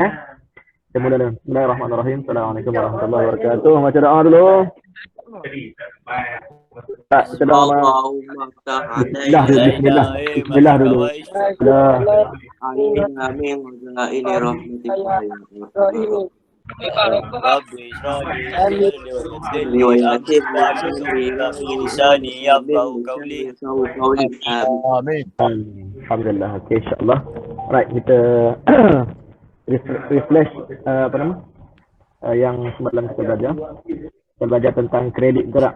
Kita mula dengan Bismillahirrahmanirrahim. Assalamualaikum warahmatullahi wabarakatuh. Baca doa dulu. Tak, baca doa. Allahumma ftah Bismillah dulu. alaina Bismillah dulu. Dah. alaina min ghazaili rahmatika ya Allah. Rabbi shrahli sadri wa yassir li Wa amri yassir li wahlul amri 'uqdatam min lisani yafqahu qawli. Amin. Alhamdulillah. Okey, insya-Allah. Alright, kita refresh apa nama? Yang semalam kita belajar. Kita belajar tentang kredit, betul tak?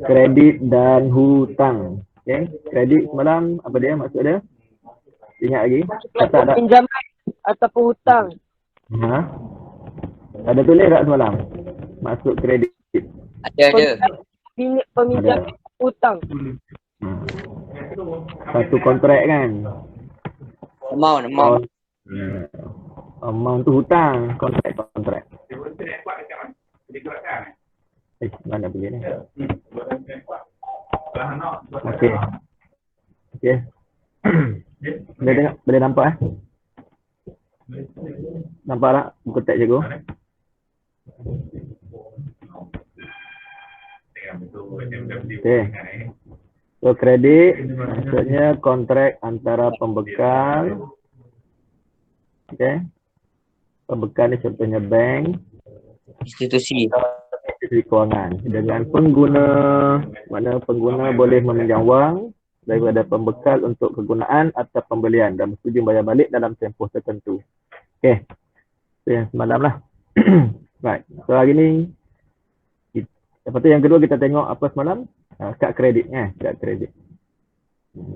Kredit dan hutang. Okey, kredit semalam apa dia maksud dia? Ingat lagi? Kata ada pinjaman ataupun hutang. Ha? Ada tulis tak semalam? Masuk kredit. Ada. Peminjam hutang. Satu kontrak kan? Amount. Amount tu hutang, kontrak. Mana pergi ni? Okey. Boleh tengok, boleh nampak Nampak tak buku teks cikgu? Okey. So kredit maksudnya kontrak antara pembekal. Okey. Pembekal ni contohnya bank, Institusi kewangan dengan pengguna, mana pengguna boleh meminjam wang daripada pembekal untuk kegunaan atau pembelian dan bersetuju bayar balik dalam tempoh tertentu. Okey. So yang semalam lah. Right. So hari ni lepas tu yang kedua kita tengok apa semalam? Kad kredit kad kredit.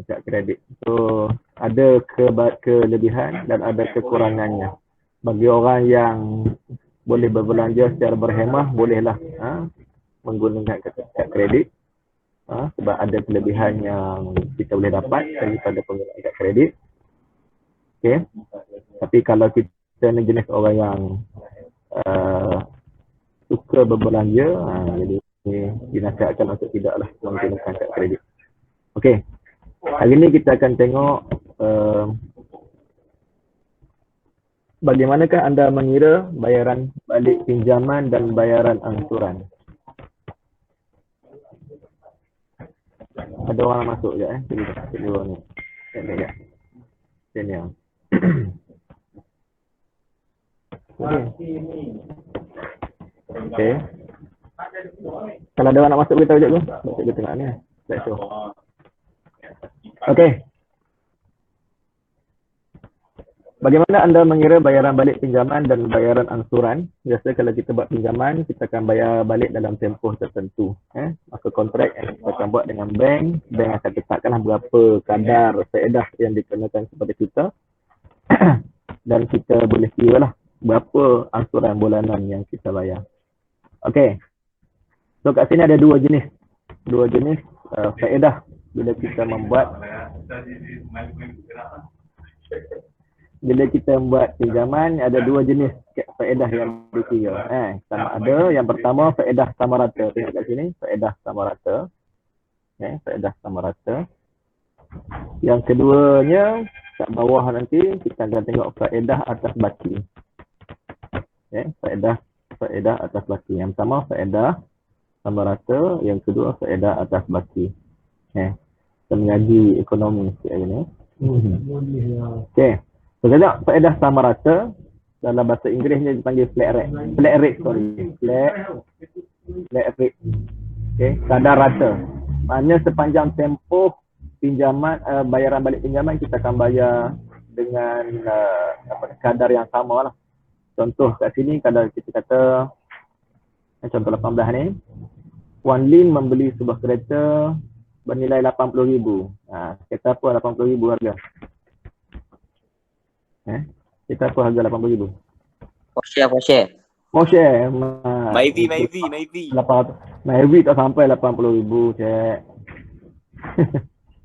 Kad kredit. So ada kelebihan dan ada kekurangannya. Bagi orang yang boleh berbelanja secara berhemah, bolehlah menggunakan kad kredit. Sebab ada kelebihan yang kita boleh dapat daripada penggunaan kad kredit. Okay. Tapi kalau kita ni jenis orang yang suka berbelanja, jadi dinasihatkan untuk tidaklah menggunakan kad kredit. Okay. Hari ni kita akan tengok bagaimanakah anda mengira bayaran balik pinjaman dan bayaran angsuran. Ada orang masuk je Sini orang ni. Sini yang. Okay. Kalau ada orang nak masuk, beritahu je tu. Masuk ke tengah ni. Let's show. Okay. Bagaimana anda mengira bayaran balik pinjaman dan bayaran angsuran? Biasa kalau kita buat pinjaman, kita akan bayar balik dalam tempoh tertentu. Maka kontrak yang kita akan buat dengan bank akan tetapkanlah berapa kadar faedah yang dikenakan kepada kita. Dan kita boleh kira lah berapa angsuran bulanan yang kita bayar. Okay. So kat sini ada dua jenis faedah bila kita membuat pinjaman. Ada dua jenis faedah yang dikira. Sama ada yang pertama faedah sama rata. Tengok kat sini faedah sama rata. Faedah sama rata. Yang keduanya kat bawah nanti kita akan tengok faedah atas baki. Faedah atas baki. Yang pertama faedah sama rata, yang kedua faedah atas baki. Kita mengaji ekonomi sikit hari ni. Okey. So tengok faedah sama rata dalam bahasa Inggerisnya dipanggil flat rate. Flat rate. Okey, kadar rata. Maknanya sepanjang tempoh pinjaman, bayaran balik pinjaman kita akan bayar dengan kadar yang sama lah. Contoh kat sini kalau kita kata contoh 18 ni, Wan Lin membeli sebuah kereta bernilai 80,000. Kereta apa 80,000 harga? Kereta apa harga 80,000? Porsche. Maybe. Maybe tak sampai 80,000, cek.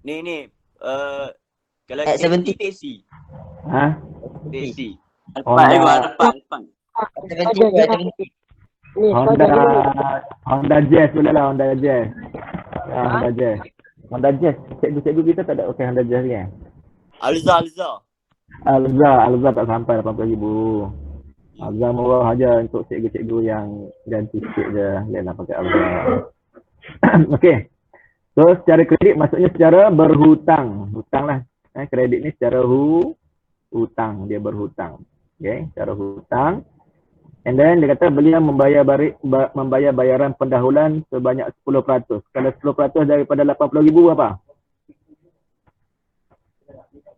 Ni kalau X70 Daisy. Daisy. Depan. Honda Jazz boleh lah, Honda Jazz. Honda Jazz. Cikgu-cikgu kita tak ada pakai Honda Jazz kan? Alza. Alza tak sampai 80,000. Alza murah aja untuk cikgu-cikgu yang ganti sikit je. Lainlah pakai Alza. Okey. So secara kredit maksudnya secara berhutang. Hutang lah. Kredit ni secara hutang. Dia berhutang. Okay, secara hutang. And then dia kata beliau membayar bayaran pendahuluan sebanyak 10%. Kalau 10% daripada 80,000 apa?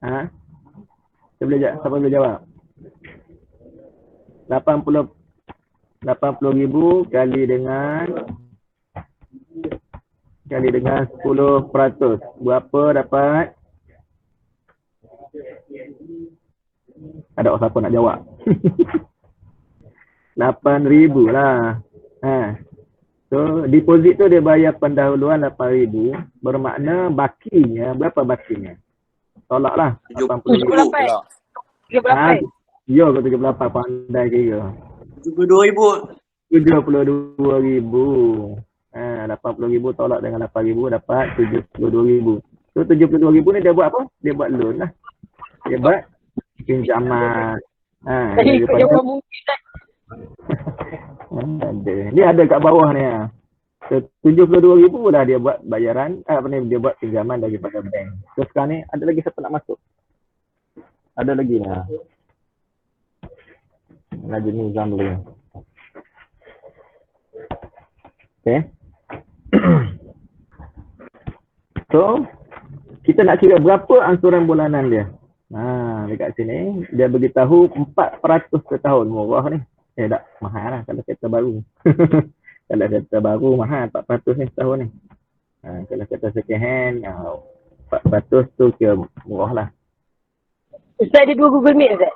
Ha? Siapa boleh jawab? 80,000 kali dengan 10%. Berapa dapat? Ada orang siapa nak jawab? 8,000 lah. So deposit tu dia bayar pendahuluan 8,000. Bermakna bakinya, berapa bakinya? Tolaklah 80,000. 38. Ya ke 38 pandai kira. 72,000. 72,000. 80,000 tolak dengan 8,000 dapat 72,000. So 72,000 ni dia buat apa? Dia buat loan lah. Dia buat pinjaman. Tadi Daripada jawab mungkin tak. ada. Dia ada kat bawah ni. So 72,000 lah dia buat bayaran, dia buat pinjaman daripada bank. So sekarang ni ada lagi siapa nak masuk? Ada lagi lah. Lagi ni Zamli. Okay. So kita nak kira berapa angsuran bulanan dia. Dekat sini dia beritahu 4% per tahun. Murah ni. Tak mahal lah kalau kereta baru. Kalau kereta baru mahal 4% ni setahun ni. Kalau kereta second hand 4% tu kira murah lah. Ustaz ada 2 Google Meet Ustaz?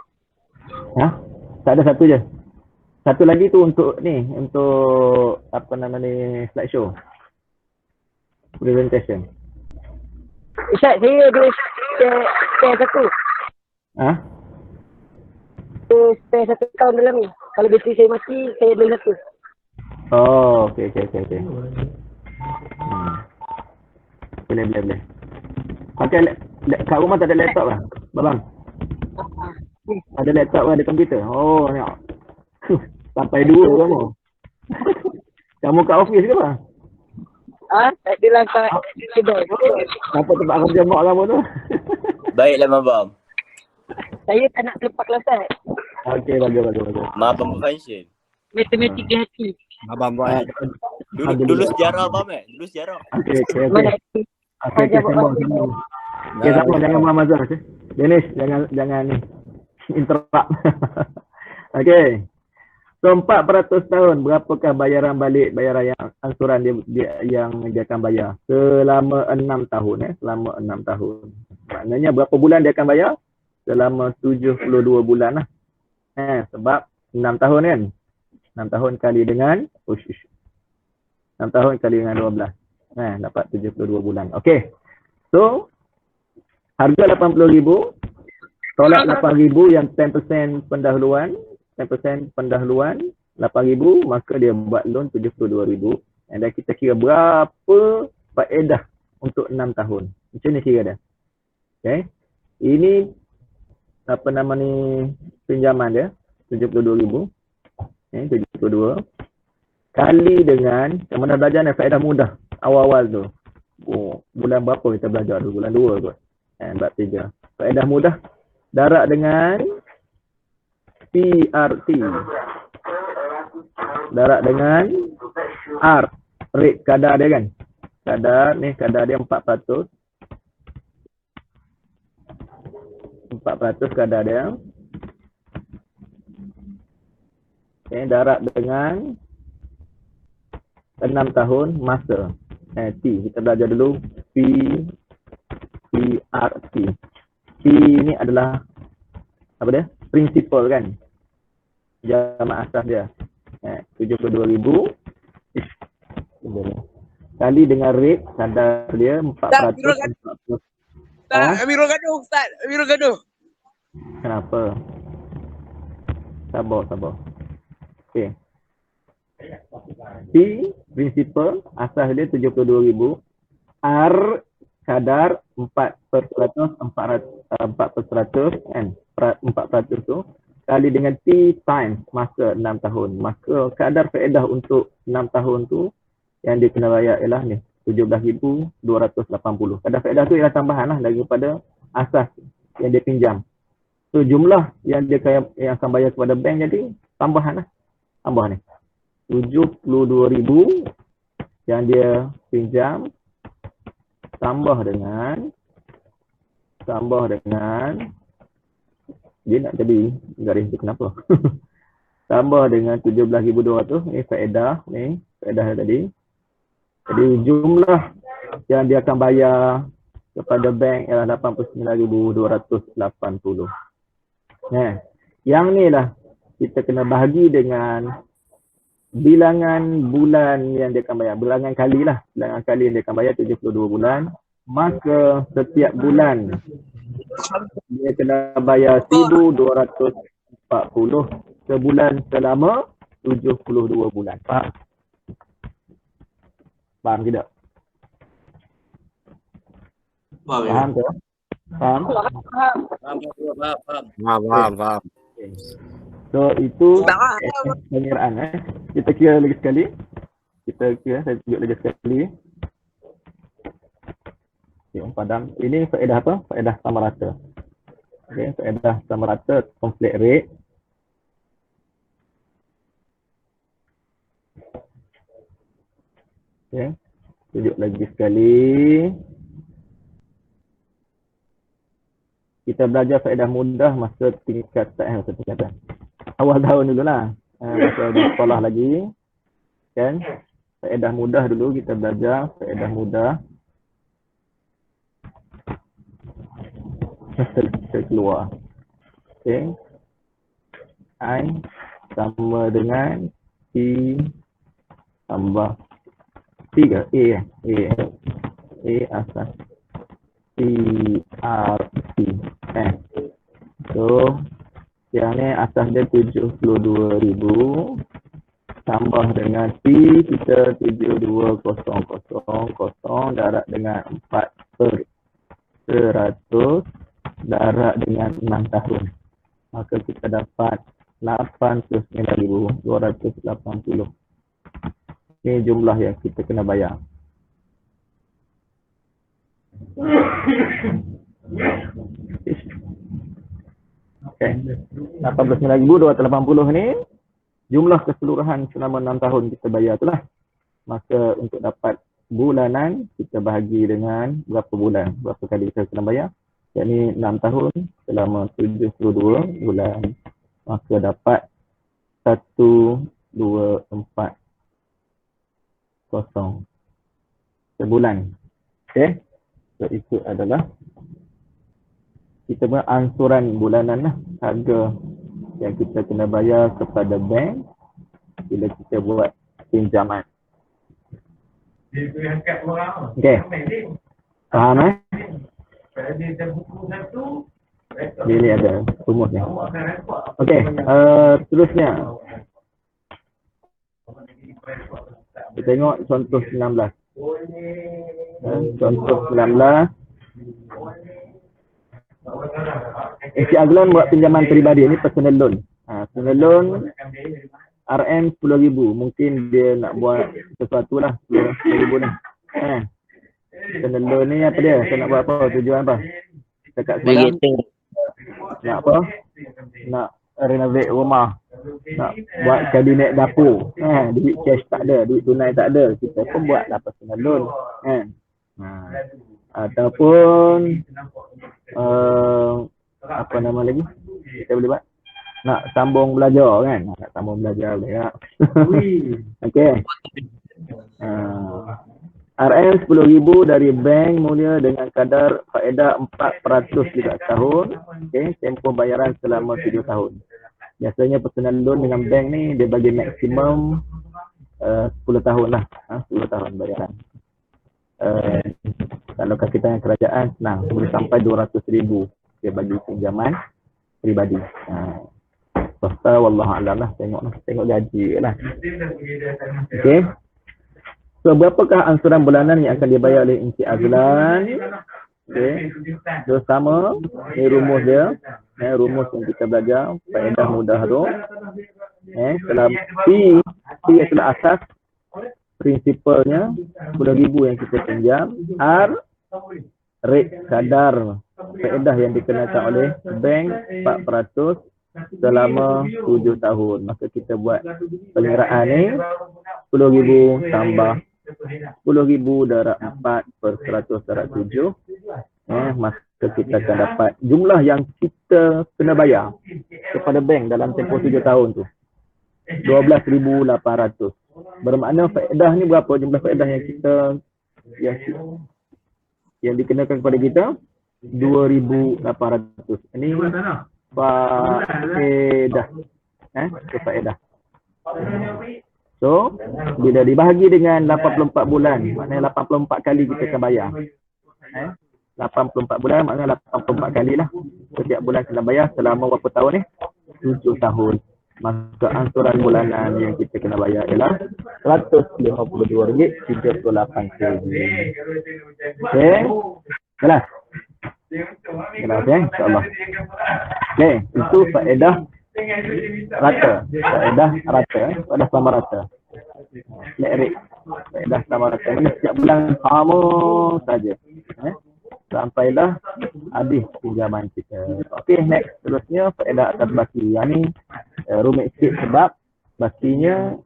Tak ada satu je. Satu lagi tu untuk ni, untuk apa nama ni, slideshow. Presentation. Ustaz saya ada spare satu. Spare satu account dalam ni. Kalau bateri saya mati, saya ada satu. Oh, okey. Boleh. Pakai kat rumah tak ada laptop lah, Babang? Ada laptop, ada komputer. Oh, ni. Sampai 2 kamu. Kamu kat office ke apa? Tak adalah kat kedai. Apa tempat kerja mak kamu tu? Baiklah Mabam. Saya tak nak terlepas kelas Ustaz. Okey, bagus. Mabam function. Matematik di hati. Abang buat. Dulu sejarah Abang Dulu sejarah. Okey. Mana hati. Okey, sambung. Okey, sambung, jangan buang masa. Dennis, jangan ni. Interrupt. Okey. So 4% tahun, berapakah bayaran yang angsuran dia yang dia akan bayar selama 6 tahun selama 6 tahun. Maknanya berapa bulan dia akan bayar? Selama 72 bulan lah. Sebab 6 tahun kan. 6 tahun kali dengan 6 tahun kali dengan 12. Dapat 72 bulan. Okey. So harga 80,000 tolak 8,000 yang 10% pendahuluan, 10% pendahuluan 8,000, maka dia buat loan 72,000. And then kita kira berapa faedah untuk 6 tahun. Macam ni kira dah. Okay. Ini apa nama ni pinjaman dia 72,000. 72 kali dengan yang mana belajar ni faedah mudah awal-awal tu. Bulan berapa kita belajar tu? Bulan 2 kot. Bab 3. Faedah mudah darab dengan PRT. Darab dengan R. Rate kadar dia kan. Kadar dia 4%. 4% kadar dia. Okay, darab dengan 6 tahun masa. T. Kita belajar dulu PRT. T ni adalah apa dia? Principal kan. Jamaah asas dia. 72,000 kali dengan rate kadar dia 4%. Amirul gaduh Ustaz. Amirul gaduh. Kenapa? Sabar. Okey. P principal asas dia 72,000. R kadar 4% kan. 4% tu kali dengan T times masa 6 tahun. Maka kadar faedah untuk 6 tahun tu yang dia kena bayar ialah ni 17,280. Kadar faedah tu ialah tambahan lah daripada asas yang dia pinjam. So jumlah yang dia akan bayar kepada bank jadi tambahan lah. Tambah ni 72,000 yang dia pinjam tambah dengan dia nak jadi garis tu kenapa? Tambah dengan 17,200 ni faedah tadi. Jadi jumlah yang dia akan bayar kepada bank ialah 89,280. Yang ni lah kita kena bahagi dengan bilangan bulan yang dia akan bayar. Bilangan kali yang dia akan bayar 72 bulan. Maka setiap bulan dia kena bayar 1,240 sebulan selama 72 bulan. Faham? Faham tidak? Faham ke? Faham? Faham. So itu pengiraan. Kita kira lagi sekali. Saya tunjuk lagi sekali. Padam. Ini faedah apa? Faedah sama rata. Okay, faedah sama rata complete rate. Okay. Tunjuk lagi sekali. Kita belajar faedah mudah masa tingkatan awal tahun dululah. Masa di sekolah lagi. Kan? Faedah mudah dulu kita belajar faedah mudah. Kita keluar. Okay. I sama dengan T tambah T ke? A asas TRT. So yang ni asas dia 72,000 tambah dengan T kita 72,000 darab dengan 4/100 darab dengan 6 tahun. Maka kita dapat 89,280. Ini jumlah yang kita kena bayar. Okay. 89,280 ni jumlah keseluruhan selama 6 tahun kita bayar tu lah. Maka untuk dapat bulanan kita bahagi dengan berapa bulan, berapa kali kita kena bayar. Yakni 6 tahun selama 72 bulan. Maka dapat 1,240 sebulan. Okay. So itu adalah kita punya ansuran bulanan lah. Harga yang kita kena bayar kepada bank bila kita buat pinjaman. Okay. Faham Ini ada rumus ni. Okey, seterusnya. Kita tengok contoh 19. Contoh 19. Encik Azlan buat pinjaman peribadi, ini personal loan. Personal loan RM 10,000. Mungkin dia nak buat sesuatu lah 10,000 ni. Personal loan ni apa dia? Saya nak buat apa? Tujuan apa? Dekat semalam nak apa? Nak renovate rumah. Nak buat kabinet dapur. Duit cash tak ada, duit tunai tak ada. Kita pun buat lah personal loan. Ataupun apa nama lagi? Kita boleh buat nak sambung belajar kan? Nak sambung belajar boleh tak? Okey. RM 10,000 dari bank mulia dengan kadar faedah 4% setiap tahun. Okey, tempoh bayaran selama 7 tahun. Biasanya personal loan dengan bank ni dia bagi maksimum 10 tahun lah. 10 tahun bayaran. Kalau kita yang kerajaan senang, boleh sampai 200,000 dia bagi pinjaman peribadi. Swasta wallahualam lah, tengok gaji lah. Okey. So berapakah ansuran bulanan yang akan dibayar oleh Encik Azlan Okey. So sama, ni rumus dia. Rumus yang kita belajar, faedah mudah tu. Dalam P adalah asas, prinsipalnya 10,000 yang kita pinjam. R, rate kadar faedah yang dikenakan oleh bank 4% selama 7 tahun. Maka kita buat pengiraan ni 10,000 tambah 10,000 darab 4 per 100 darab 7. Maka kita akan dapat jumlah yang kita kena bayar kepada bank dalam tempoh 7 tahun tu. 12,800. Bermakna faedah ni berapa? Jumlah faedah yang kita yang dikenakan kepada kita 2,800. Ini faedah. Faedah. So, bila dibahagi dengan 84 bulan, maknanya 84 kali kita akan bayar. 84 bulan maknanya 84 kali lah. Setiap bulan kena bayar selama berapa tahun ni? 7 tahun. Maka angsuran bulanan yang kita kena bayar ialah RM152.38. Okey. Jelas? Jelas ya, insyaAllah. Okey, itu faedah rata. Faedah rata, faedah sama rata. Flat rate. Faedah sama rata. Mana setiap bulan sama saja. Sampailah habis pinjaman kita. Okey, next. Seterusnya faedah atas baki. Yang ni rumit sikit sebab bakinya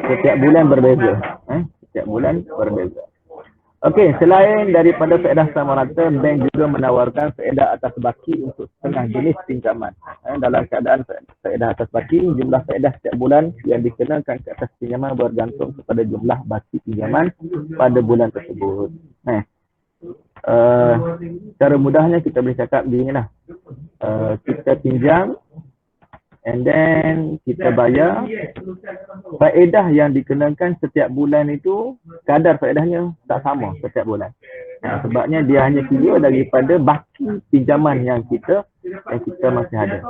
setiap bulan berbeza. Setiap bulan berbeza. Okey, selain daripada faedah sama rata, bank juga menawarkan faedah atas baki untuk setengah jenis pinjaman. Dalam keadaan faedah atas baki, jumlah faedah setiap bulan yang dikenakan ke atas pinjaman bergantung kepada jumlah baki pinjaman pada bulan tersebut. Cara mudahnya kita boleh cakap beginilah. Kita pinjam and then kita bayar, faedah yang dikenakan setiap bulan itu kadar faedahnya tak sama setiap bulan. Sebabnya dia hanya kira daripada baki pinjaman yang kita masih ada.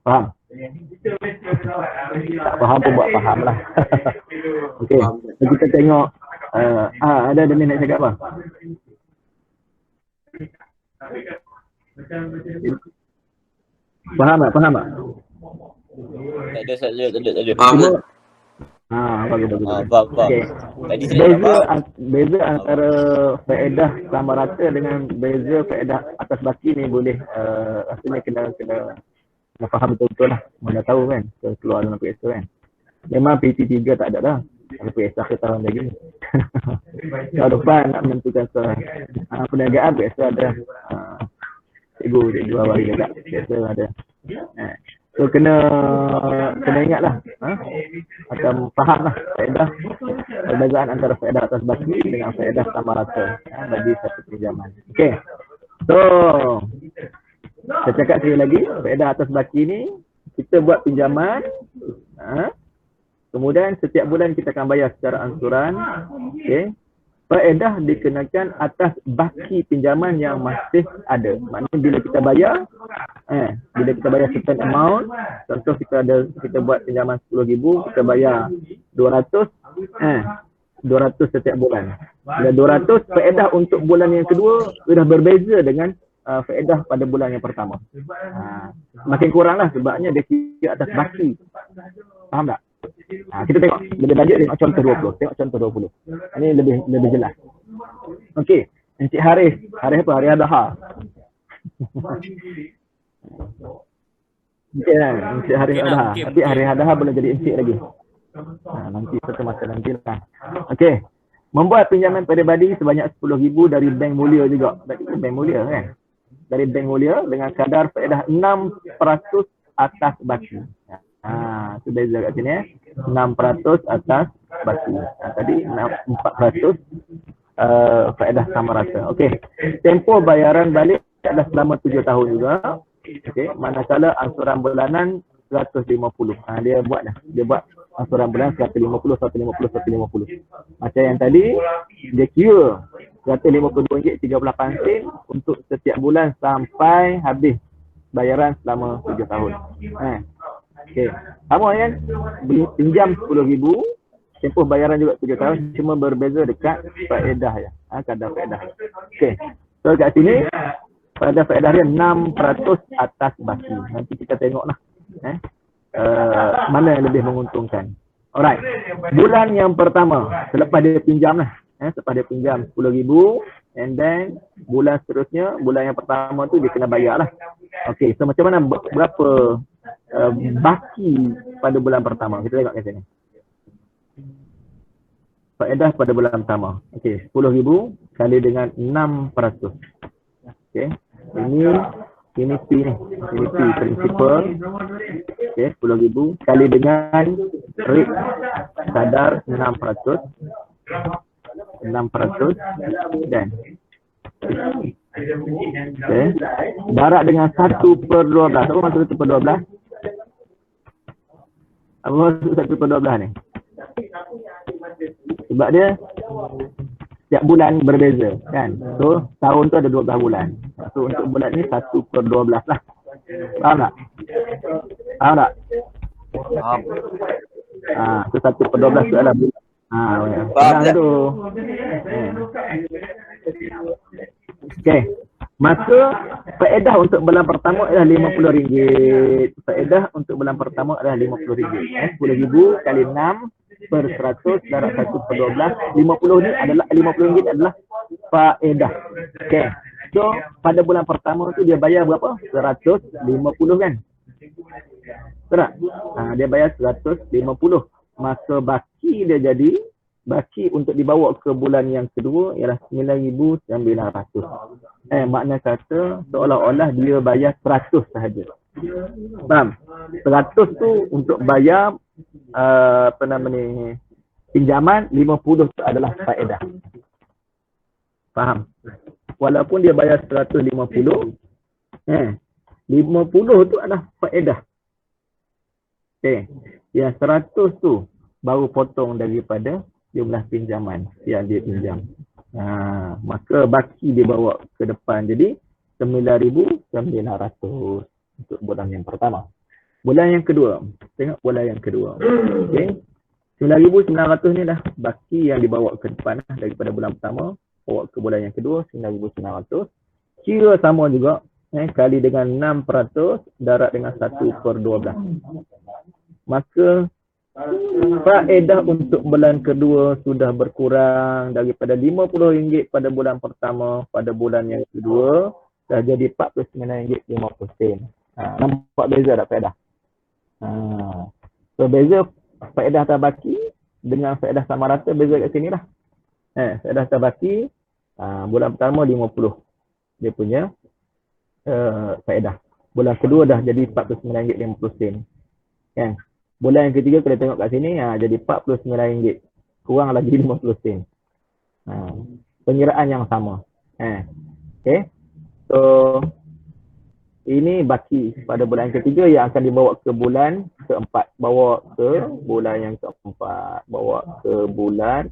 Faham? Tak faham pun buat faham lah. Okey, kita tengok ada ni nak cakap apa? Faham tak? Faham tak? Tak ada. Bagus. Faham. Okay. Tadi saya Beza antara faedah sama rata dengan beza faedah atas baki ni boleh rasanya kena faham betul-betul lah. Mana tahu kan, keluar dalam PSA kan. Memang PT3 tak ada dah. Kalau PSA akhir tahun lagi. Tahun depan nak menentukan perniagaan PSA ada. Cikgu awal juga PSA ada. So kena ingatlah, atau fahamlah faedah perbezaan antara faedah atas baki dengan faedah sama rata bagi satu pinjaman. Okey. So saya cakap sekali lagi, faedah atas baki ni kita buat pinjaman, kemudian setiap bulan kita akan bayar secara angsuran. Okey. Faedah dikenakan atas baki pinjaman yang masih ada. Maknanya bila kita bayar certain amount, contoh kita buat pinjaman 10,000, kita bayar 200, 200 setiap bulan. Bila 200, faedah untuk bulan yang kedua sudah berbeza dengan faedah pada bulan yang pertama. Makin kurang lah sebabnya dia kira atas baki. Faham tak? Kita tengok, lebih lanjut tengok contoh 20. Tengok contoh 20. Ini lebih jelas. Okey, Encik Haris. Haris apa? Hari Adha. Okey kan? Encik Haris Adha. Tapi Hari Adha boleh jadi encik lagi. Nanti satu masa nanti lah. Okey. Membuat pinjaman peribadi sebanyak 10,000 dari bank mulia juga. Berarti bank mulia kan? Dari bank mulia dengan kadar faedah 6% atas baki. Itu beza kat sini 6% atas baki. Tadi 4% faedah sama rata. Okey. Tempoh bayaran balik adalah selama 7 tahun juga. Okey. Manakala angsuran bulanan 150. Dia buat angsuran bulanan 150. Macam yang tadi dia kira RM152.38 untuk setiap bulan sampai habis bayaran selama 7 tahun. Okey. Sama kan? Pinjam 10,000, tempoh bayaran juga 7 tahun, cuma berbeza dekat faedah ya. Kadar faedah. Okey. So kat sini pada faedah dia 6% atas baki. Nanti kita tengoklah mana yang lebih menguntungkan. Alright. Bulan yang pertama selepas dia pinjam lah. Selepas dia pinjam 10,000 and then bulan seterusnya, bulan yang pertama tu dia kena bayar lah. Okey, so macam mana berapa baki pada bulan pertama? Kita tengok kat sini. Faedah pada bulan pertama. Okey, 10,000 kali dengan 6%. Okey. Ini P ni. Ini P principal. Okey, 10,000 kali dengan rate kadar 6%. 6% dan okay. Darat dengan 1/12. Apa maksud 1/12? Apa maksud 1/12 ni? Sebab dia setiap bulan berbeza kan. So tahun tu ada 12 bulan. So untuk bulan ni 1/12 lah. Faham tak? Faham tak? Faham. So 1/12 tu adalah bulan. Faham tak? Tu. Okey. Maka faedah untuk bulan pertama adalah RM50. Faedah untuk bulan pertama adalah RM50. 10,000 kali 6/100 darab 1/12. 50 ni adalah RM50 adalah faedah. Okey. So pada bulan pertama tu dia bayar berapa? 150 kan? Betul tak? Dia bayar 150. Maka baki dia jadi, baki untuk dibawa ke bulan yang kedua ialah 9,900. Makna kata seolah-olah dia bayar 100 sahaja. Faham? 100 tu untuk bayar pinjaman, 50 tu adalah faedah. Faham? Walaupun dia bayar 150, 50 tu adalah faedah. Okey. Yang 100 tu baru potong daripada jumlah pinjaman yang dia pinjam. Maka baki dia bawa ke depan jadi 9,900 untuk bulan yang pertama. Bulan yang kedua. Tengok bulan yang kedua. Okey. 9,900 ni dah baki yang dibawa ke depan daripada bulan pertama. Bawa ke bulan yang kedua 9,900. Kira sama juga. Kali dengan 6% darab dengan 1/12. Maka faedah untuk bulan kedua sudah berkurang daripada RM50 pada bulan pertama, pada bulan yang kedua dah jadi RM49.50. Nampak beza tak faedah? So beza faedah tabaki dengan faedah sama rata beza kat sini lah. Faedah tabaki bulan pertama 50 dia punya faedah. Bulan kedua dah jadi RM49.50 kan. Bulan yang ketiga kalau tengok kat sini jadi RM49, kurang lagi 50 sen. Pengiraan yang sama. Okey. So ini baki pada bulan yang ketiga yang akan dibawa ke bulan keempat. Bawa ke bulan yang keempat. Bawa ke bulan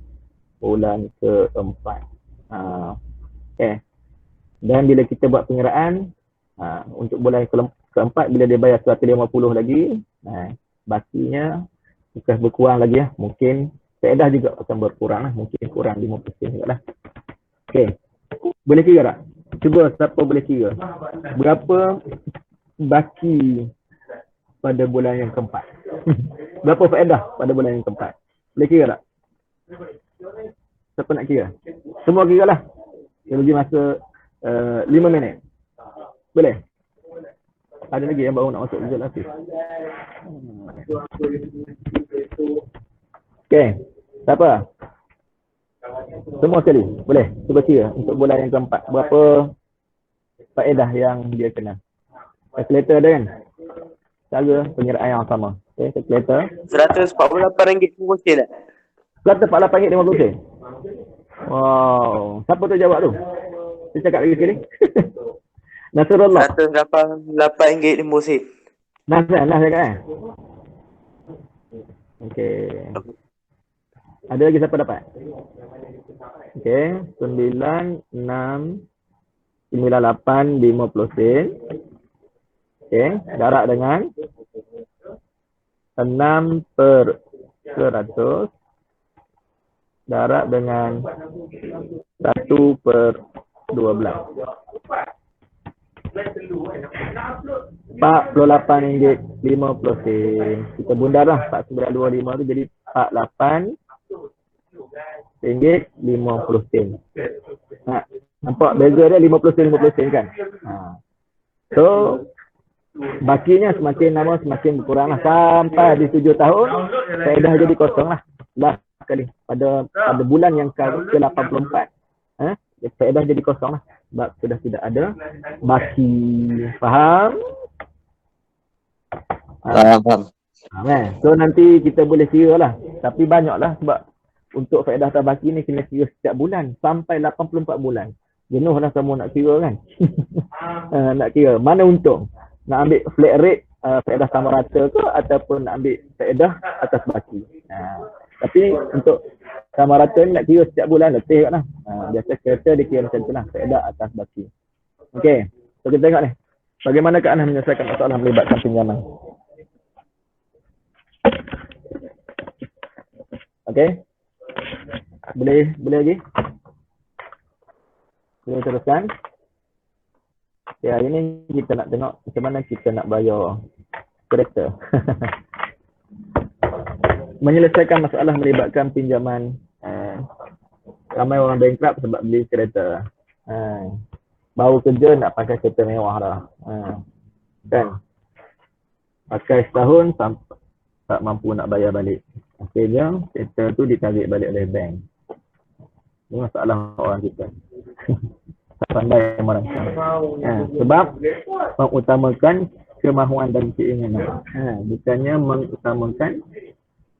keempat. Okey. Dan bila kita buat pengiraan untuk bulan keempat bila dia bayar 150 lagi, bakinya bukan berkurang lagi ya. Mungkin faedah juga akan berkurang lah. Mungkin kurang 50% juga lah. Okey. Boleh kira tak? Cuba siapa boleh kira. Berapa baki pada bulan yang keempat? Berapa faedah pada bulan yang keempat? Boleh kira tak? Siapa nak kira? Semua kira lah. Dia bagi masa 5 minit. Boleh? Ada lagi yang baru nak masuk result Hafiz. Okey. Siapa? Semua sekali. Boleh? Cuba kira untuk bulan yang keempat. Berapa faedah yang dia kena? Kalkulator ada kan? Cara pengiraan yang sama. Okey, kalkulator. RM148.50 tak? RM148.50. Wow. Siapa tu jawab tu? Saya cakap lagi sekali. Nasrullah. RM148.50. Nas cakap kan? Okey. Ada lagi siapa dapat? Okey, 9,698.50 sen. Okey, darab dengan 6/100 darab dengan 1/12. RM48.50. Kita bundar lah 4925 tu jadi RM48.50. Nampak beza dia 50 sen kan? So bakinya semakin lama semakin berkurang lah sampai habis 7 tahun faedah jadi kosong lah. Last kali pada bulan yang ke-84 faedah jadi kosong lah sebab sudah tidak ada baki. Faham? Faham. So nanti kita boleh kira lah, tapi banyak lah sebab untuk faedah tabaki ni kena kira setiap bulan sampai 84 bulan. Jenuh lah semua nak kira kan. Nak kira mana untung, nak ambil flat rate faedah sama rata ke ataupun nak ambil faedah atas baki. Tapi untuk sama rata ni nak kira setiap bulan letih lah. Biasa kereta dia kira macam tu lah, faedah atas baki. Okey, so kita tengok ni bagaimana Kak Anas menyelesaikan masalah melibatkan pinjaman. Okey, boleh lagi? Boleh teruskan? Ya, hari ni kita nak tengok macam mana kita nak bayar kereta. Menyelesaikan masalah melibatkan pinjaman. Ramai orang bankrupt sebab beli kereta. Baru kerja nak pakai kereta mewah dah. Kan? Pakai setahun tak mampu nak bayar balik. Akhirnya kereta tu ditarik balik oleh bank. Ini masalah orang kita. Tak pandai merancang. Sebab mengutamakan kemahuan dan keinginan. Bukannya mengutamakan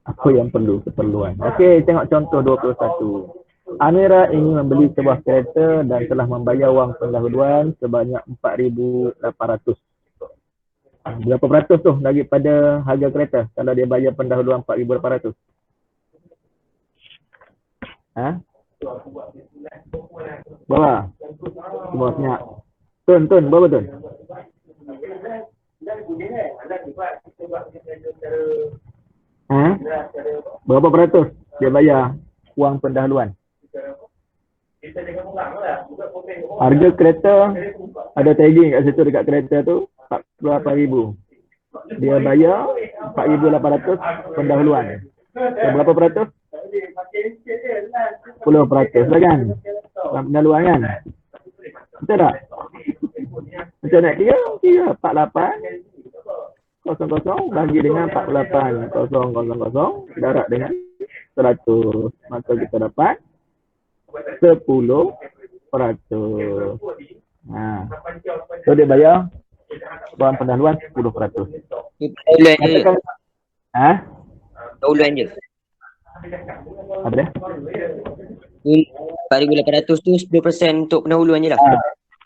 apa yang perlu, keperluan. Okey, tengok contoh 21. Amira ingin membeli sebuah kereta dan telah membayar wang pendahuluan sebanyak 4,800. Berapa peratus tu daripada harga kereta kalau dia bayar pendahuluan 4,800? Berapa? Semua senyap. Tun, berapa Tun? Berapa peratus dia bayar wang pendahuluan? Harga kereta ada tagging kat situ dekat kereta tu 48,000. Dia bayar 4,800 pendahuluan. So, berapa peratus? 10% lah kan? Pendahuluan kan? Betul tak? Macam nak kira 48,000 bagi dengan 48,000 darab dengan 100. Maka kita dapat 10%. So dia bayar wang pendahuluan 10%. Katakan Pendahuluan je. apa dia? 4,800 tu 10% untuk pendahuluan je lah.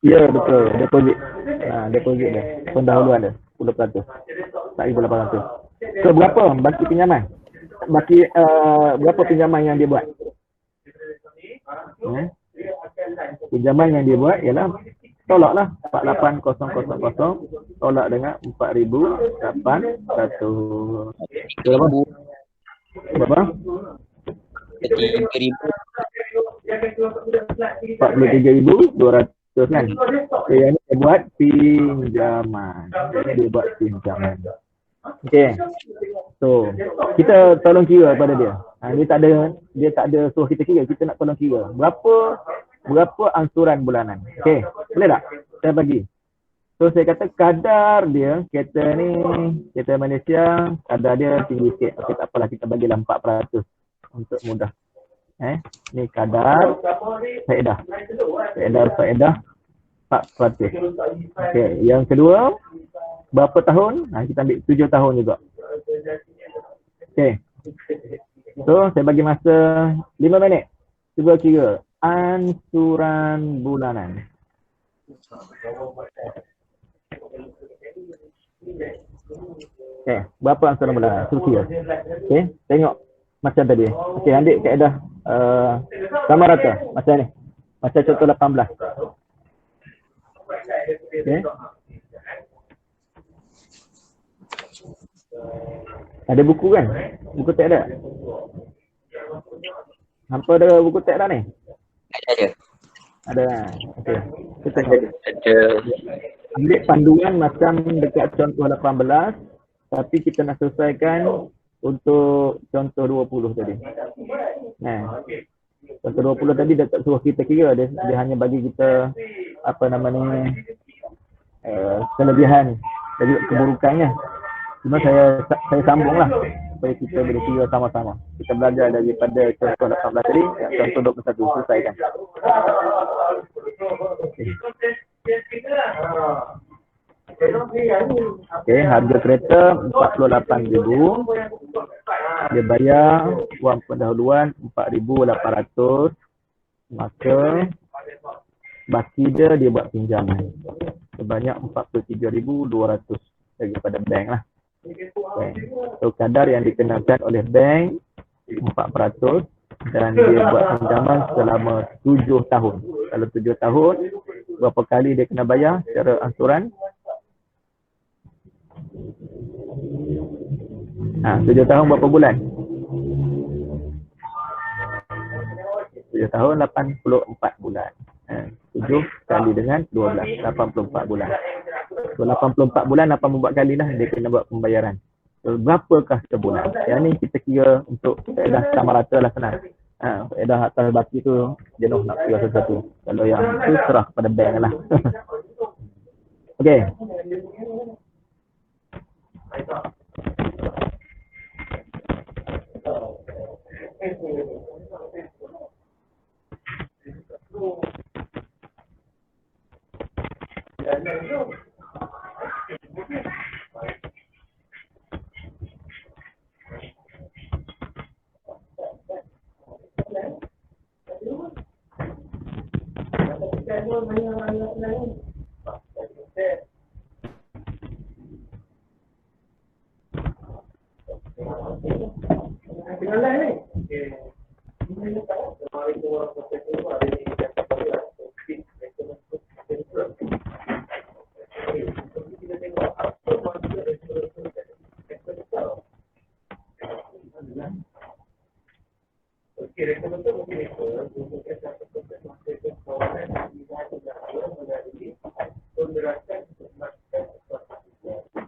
Ya betul, deposit. Deposit dia, pendahuluan dia 10%. 4,800. So berapa baki pinjaman? Berapa pinjaman yang dia buat? Pinjaman yang dia buat ialah tolaklah 48,000 tolak dengan 4,800. Berapa? 43,200 kan? Okay, yang ni dia buat pinjaman. Okay. So, kita tolong kira pada dia. Dia tak ada suruh kita kira, kita nak tolong kira. Berapa angsuran bulanan? Okay, boleh tak? Saya bagi. So, saya kata kadar dia, kereta Malaysia, kadar dia tinggi sikit. Okay, tak apalah, kita bagilah 4% untuk mudah. Ni kadar faedah 4%. Okay, yang kedua, berapa tahun? Kita ambil 7 tahun juga. Okay. So, saya bagi masa 5 minit. Cuba kira angsuran bulanan. Okay, berapa angsuran bulanan? Cuba kira. Okay, tengok macam tadi. Okay, ambil kaedah sama rata. Macam ni. Macam contoh 18. Okay. Ada buku kan? Buku tak ada? Hampa ada buku teks dah ni? Ada. Ada. Okey. Kita Ada. ambil panduan macam dekat contoh 18, tapi kita nak selesaikan untuk contoh 20 tadi. Nah, contoh 20 tadi dia tak suruh kita kira, dia hanya bagi kita apa nama ni, kelebihan dan juga keburukannya. Cuma saya sambunglah supaya kita boleh kira sama-sama. Kita belajar daripada contoh 18 tadi, contoh 21 selesaikan. Okey, harga kereta 48,000. Dia bayar wang pendahuluan 4,800. Maka baki dia buat pinjaman sebanyak 43,200 daripada bank lah. Okay. So kadar yang dikenakan oleh bank 4% dan dia buat pinjaman selama 7 tahun. Kalau 7 tahun, berapa kali dia kena bayar secara angsuran? 7 tahun berapa bulan? 7 tahun 84 bulan. 7 kali dengan 12, 84 bulan. So 84 bulan 84 kali lah dia kena buat pembayaran. So berapakah sebulan? Yang ni kita kira untuk faedah sama rata lah, senang. Faedah atas baki tu jenuh nak kira satu-satu. Kalau yang tu serah kepada bank lah. Okey.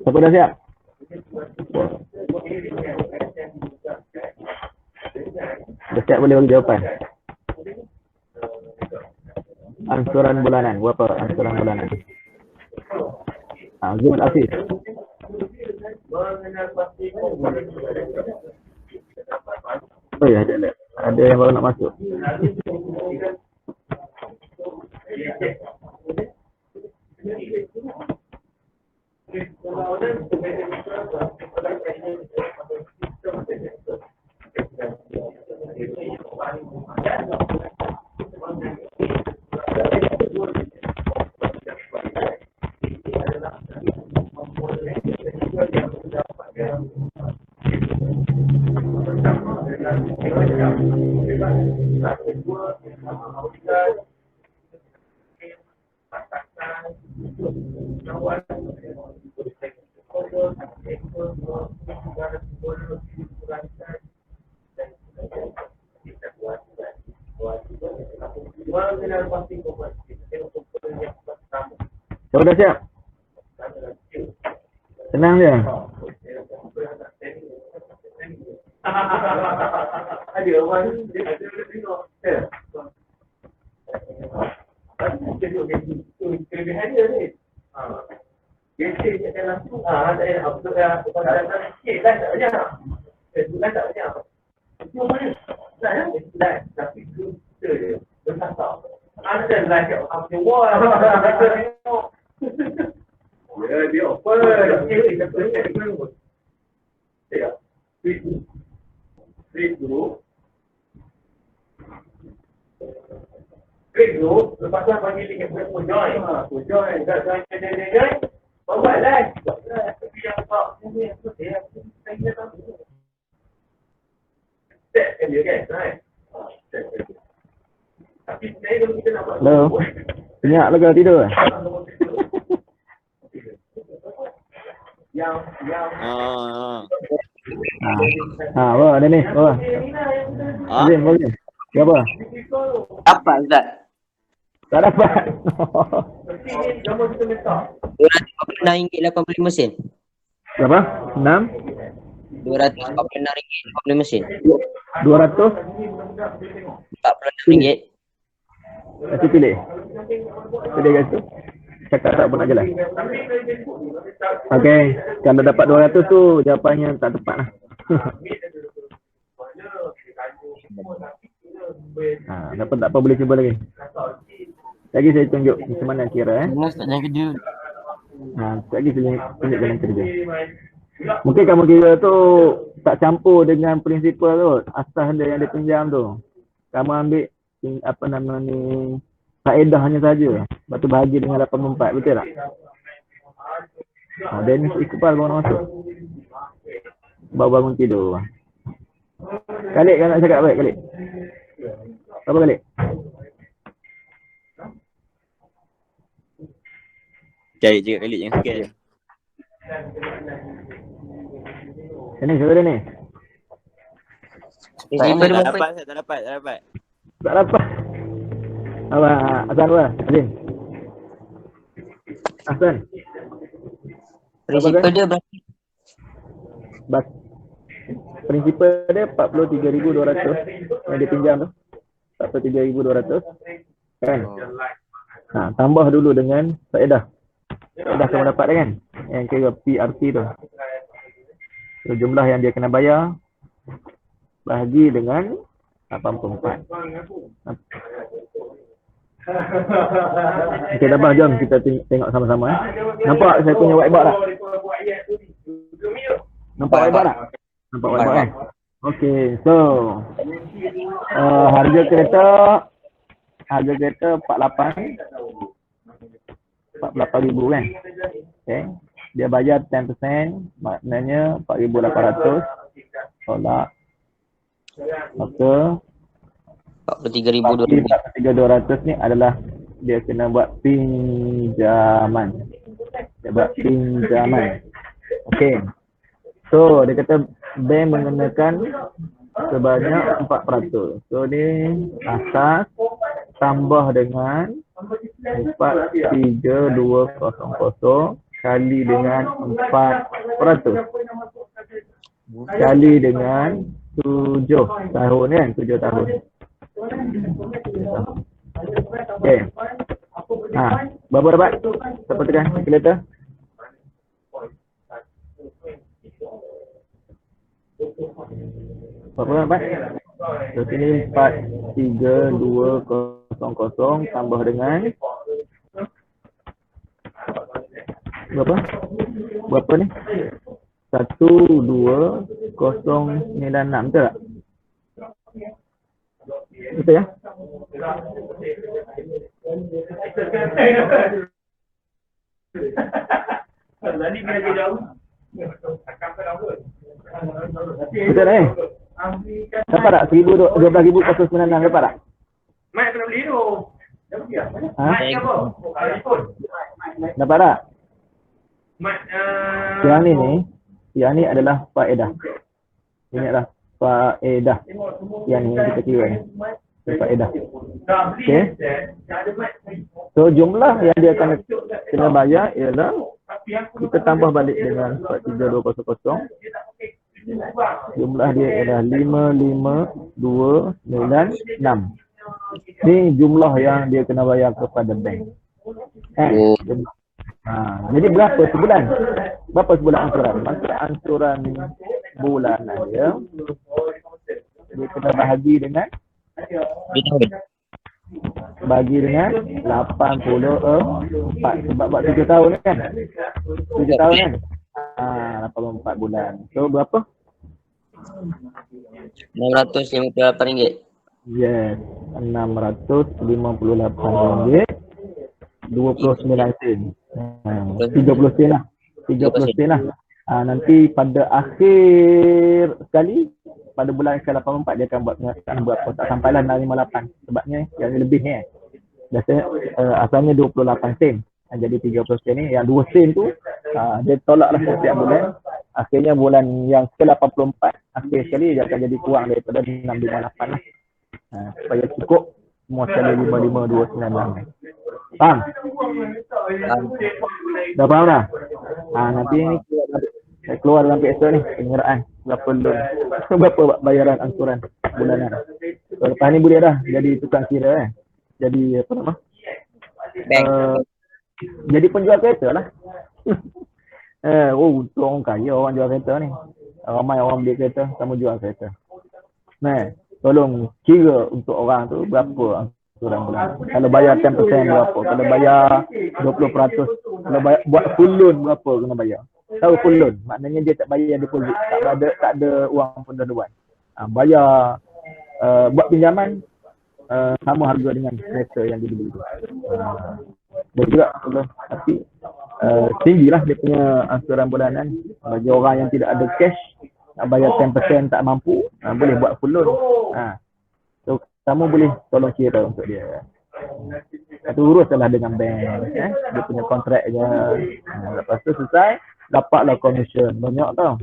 Siapa dah siap? Dah siap boleh bagi jawapan. Angsuran bulanan, berapa angsuran bulanan? Zul Afif. Oh ya, ada yang baru nak masuk. Siapa dah siap? Senang je. Hello. Senyap lah ke tidur? Wah, ada ni. Wah. Azim, boleh. Berapa? Apa Ustaz? Tak dapat. RM246.85 sen. Berapa? 6? RM246.85 sen. 200? RM46. Kasih pilih. Pilih kat situ. Cakap tak pun nak jelas. Okey. Kalau dapat 200 tu jawapannya tak tepat lah. Dapat tak apa boleh cuba lagi. Lagi saya tunjuk macam mana kira Ustaz jangan kerja. lagi saya tunjuk jalan kerja. Mungkin kamu kira tu tak campur dengan prinsipal tu, asas dia yang dia pinjam tu. Kamu ambil apa nama ni faedahnya saja. Lepas tu bahagi dengan 84, betul tak? Dennis Iqbal baru nak masuk. Baru bangun tidur. Khalid kan nak cakap baik Khalid? Apa Khalid? Cari je kali yang sikit je. Sini saudara ni. Prinsipal Tak dia dapat, tak dapat. Tak dapat. Apa? Hasan apa? Azin? Hasan? Prinsipal dia berapa? Prinsipal dia 43,200 yang dia pinjam tu. 43,200 kan? Tambah dulu dengan faedah. Faedah kamu dapat kan? Yang kira PRT tu. So, jumlah yang dia kena bayar bahagi dengan 84. Okey, dah jom kita tengok sama-sama. Nampak saya punya whiteboard tak? Nampak whiteboard tak? Nampak whiteboard kan? Okey, so harga kereta 48,000 kan? Okey. Dia bayar 10%, maknanya 4,800 tolak. Maka 43,200. ni adalah dia kena buat pinjaman. Dia buat pinjaman. Okey. So, dia kata bank mengenakan sebanyak 4%. So, ni asas tambah dengan 4,3,200 kali dengan 4% kali dengan 7 tahun kan, 7 tahun. Okey. Berapa dapat? Siapa tekan kalkulator? Berapa dapat? So sini 4,3,200 tambah dengan berapa ni? 1,2,096, betul tak? Betul ya? Betul eh? Dapat tak? 12,096 dapat tak? Mat kena beli tu. Dapat tak? Mat Yang ni adalah faedah. Ini adalah faedah. Yang ni kita kira ni. Faedah. Okey. So jumlah yang dia akan kena bayar ialah kita tambah balik dengan 4,3,200. Jumlah dia ialah 55,296. Ni jumlah yang dia kena bayar kepada bank. Jadi berapa sebulan? Berapa sebulan ansuran? Maka ansuran bulanan dia kena bahagi dengan bagi dengan 84 sebab buat 7 tahun kan? 7 tahun kan? 84 bulan. So berapa? RM658. Yes, RM658. 29 sen. 30 sen lah. 30 sen lah. Nanti pada akhir sekali pada bulan ke-84 dia akan buat pengasahan berapa. Tak sampailah 658 sebabnya yang lebih ni biasanya asalnya 28 sen. Jadi 30 sen ni yang 2 sen tu dia tolaklah setiap bulan. Akhirnya bulan yang ke-84 akhir sekali dia akan jadi kurang daripada 658 lah. Supaya cukup semua sekali 55,296. Faham? Dah faham dah? Nanti ni keluar dalam PSO ni penyeraan berapa loan, berapa bayaran angsuran bulanan. So, lepas ni boleh dah jadi tukang kira jadi apa nama? Bank. Jadi penjual kereta lah. Untuk orang kaya orang jual kereta ni. Ramai orang beli kereta sama jual kereta. Tolong kira untuk orang tu berapa angsuran bulan. Kalau bayar 10% berapa, kalau bayar 20%, kalau bayar, buat full loan berapa kena bayar. Tahu full loan, maknanya dia tak bayar deposit, tak ada uang pendaluan. Bayar buat pinjaman sama harga dengan kereta yang dia beli tu. Dan juga tapi tinggilah dia punya angsuran bulanan. Bagi orang yang tidak ada cash, nak bayar 10% tak mampu, boleh buat full loan. So kamu boleh tolong kira untuk dia. Itu uruslah dengan bank, dia punya kontrak je. Lepas tu selesai, dapatlah komisen banyak tau.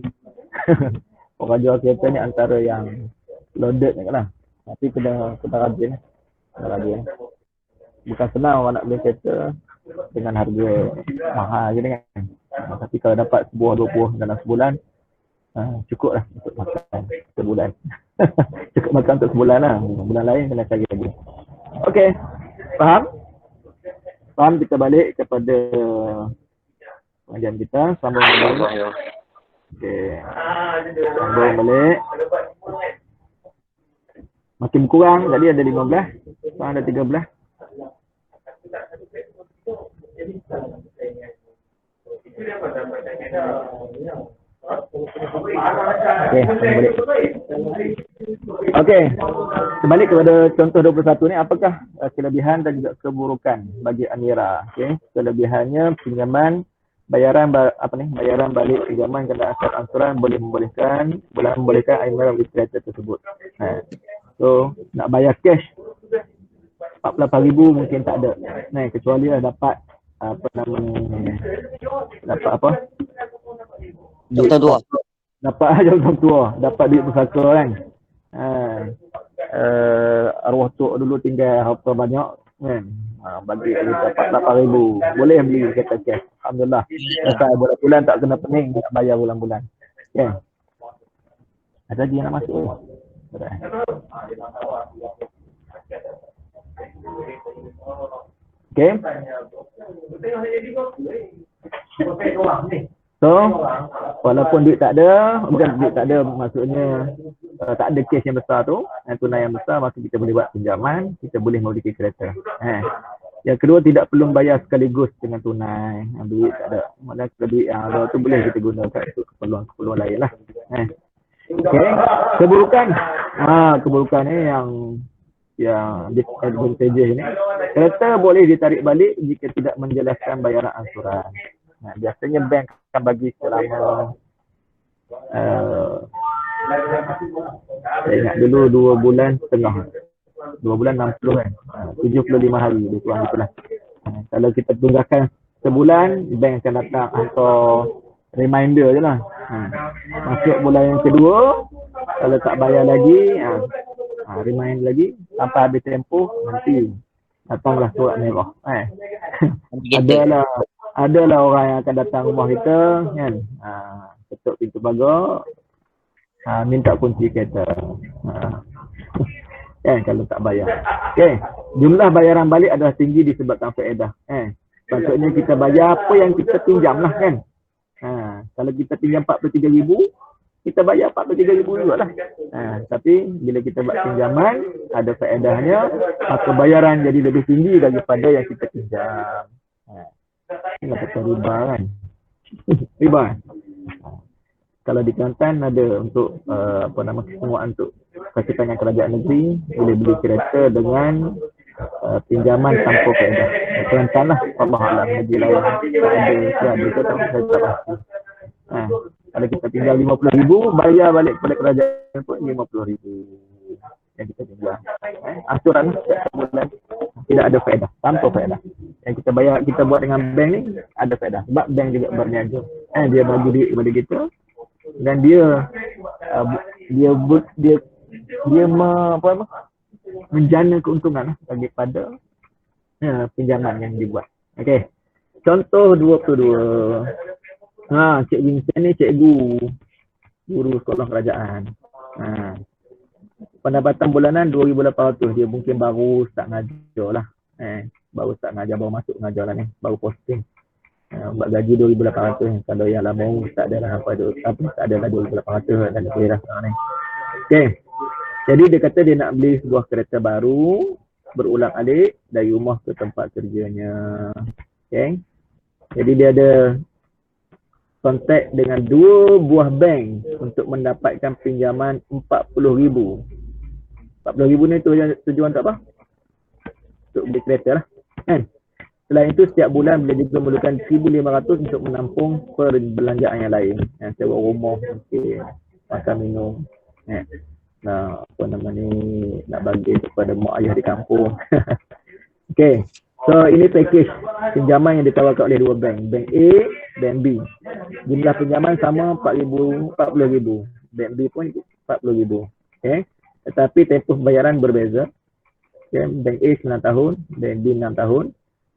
Orang jual kereta ni antara yang loaded ni lah. Tapi kena rajin. Bukan senang orang nak beli kereta dengan harga mahal je kan. Tapi kalau dapat sebuah 20 dalam sebulan, cukup lah untuk makan sebulan. Cukup makan untuk sebulan lah. Bulan lain kena cari lagi. Okey, faham? Faham, kita balik kepada pengajian kita. Sambung balik. Okey, sambung balik. Makin kurang, tadi ada 15, sekarang ada 13. Okey, kembali kepada contoh 21 ni, apakah kelebihan dan juga keburukan bagi Amira? Okey, kelebihannya pinjaman bayaran balik pinjaman kena asal angsuran boleh membolehkan Amira membeli kereta tersebut. So nak bayar cash 48,000 mungkin tak ada. Kecuali lah dapat Contoh dua. Dapat jam tua, dapat duit pusaka kan. Arwah tok dulu tinggal harta banyak kan. Bagi kita 48,000 boleh beli kereta cash. Alhamdulillah. Asal bulan tak kena pening nak bayar bulan-bulan. Kan? Ada lagi yang nak masuk? Okay. So, walaupun duit tak ada, bukan duit tak ada maksudnya tak ada cash yang besar tu, tunai yang besar, maka kita boleh buat pinjaman, kita boleh membeli kereta. Yang kedua, tidak perlu bayar sekaligus dengan tunai. Duit tak ada. Maknanya duit yang ada tu boleh kita gunakan untuk keperluan-keperluan lain lah. Okay. Keburukan. Keburukan ni yang disadvantages ni. Kereta boleh ditarik balik jika tidak menjelaskan bayaran angsuran. Biasanya bank akan bagi selama saya ingat dulu 2 bulan setengah. 2 bulan 60 kan. 75 hari lebih kurang itulah. Kalau kita tunggakan sebulan, bank akan datang hantar reminder je lah. Masuk bulan yang kedua, kalau tak bayar lagi, remind lagi sampai habis tempoh, nanti datanglah surat merah. Adalah orang yang akan datang rumah kita kan, ketuk pintu pagar, minta kunci kereta. Kalau tak bayar. Jumlah bayaran balik adalah tinggi disebabkan faedah. Patutnya kita bayar apa yang kita pinjam lah kan. Kalau kita pinjam 43,000, kita bayar 43,000 juga lah. Tapi bila kita buat pinjaman, ada faedahnya, maka bayaran jadi lebih tinggi daripada yang kita pinjam. Inilah kata riba kan. Riba kan? Kalau di Kelantan ada untuk kesemuan untuk kasitangan kerajaan negeri, boleh beli kereta dengan pinjaman tanpa faedah. Kelantan lah, Allah Alam. Negeri lain ada ke tak, saya tak pasti. Kalau kita pinjam 50,000, bayar balik kepada kerajaan pun 50,000 yang kita pinjam. Angsuran setiap bulan tidak ada faedah, tanpa faedah. Yang kita bayar, kita buat dengan bank ni ada faedah. Sebab bank juga berniaga. Dia bagi duit kepada kita dan dia menjana keuntungan daripada pinjaman yang dibuat. Okey. Contoh 22. Cik Vincent ni cikgu, guru sekolah kerajaan. Pendapatan bulanan 2,800. Dia mungkin baru start ngajar lah. Baru start ngajar, baru masuk ngajar lah ni. Baru posting. Buat gaji 2,800. Kalau yang lama tak ada lah tak ada lah 2,800 dan lebih lah sekarang ni. Okay. Jadi dia kata dia nak beli sebuah kereta baru, berulang alik dari rumah ke tempat kerjanya. Okay. Jadi dia ada kontak dengan 2 buah bank untuk mendapatkan pinjaman 40,000. 40,000 ni tujuan untuk apa? Untuk beli kereta lah. Kan? Selain itu setiap bulan boleh juga memerlukan 1,500 untuk menampung perbelanjaan yang lain. Sewa rumah mungkin, makan minum. Nak nak bagi kepada mak ayah di kampung. Okay. So ini package pinjaman yang ditawarkan oleh 2 bank. Bank A, Bank B. Jumlah pinjaman sama 40,000. Bank B pun 40,000. Okay. Tetapi tempoh pembayaran berbeza. Okay. Bank A 9 tahun, Bank B 6 tahun.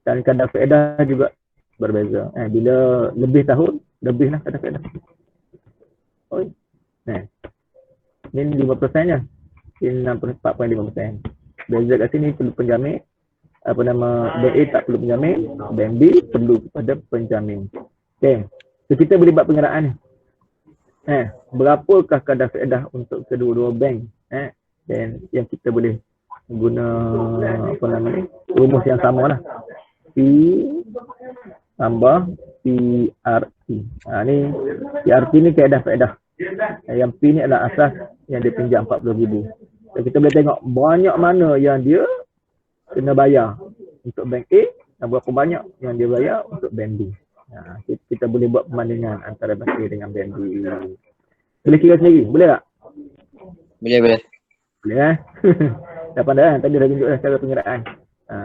Dan kadar faedah juga berbeza. Bila lebih tahun, lebih lah kadar faedah. Ini 5% nya. Ini 4.5%. Beza kat sini perlu penjamin. Bank A tak perlu penjamin, Bank B perlu kepada penjamin. Okay. So kita boleh buat pengiraan ni. Berapakah kadar faedah untuk kedua-dua bank? Dan yang kita boleh guna rumus yang sama lah. P tambah PRT. Ni PRT ni kadar faedah. Yang P ni adalah asas yang dia pinjam 40,000. So, kita boleh tengok banyak mana yang dia kena bayar untuk bank A dan berapa banyak yang dia bayar untuk bank B. Kita boleh buat perbandingan antara bank A dengan bank B. Boleh kira sendiri? Boleh tak? Boleh. Boleh dah pandai kan? Tadi dah tunjuk dah cara pengiraan.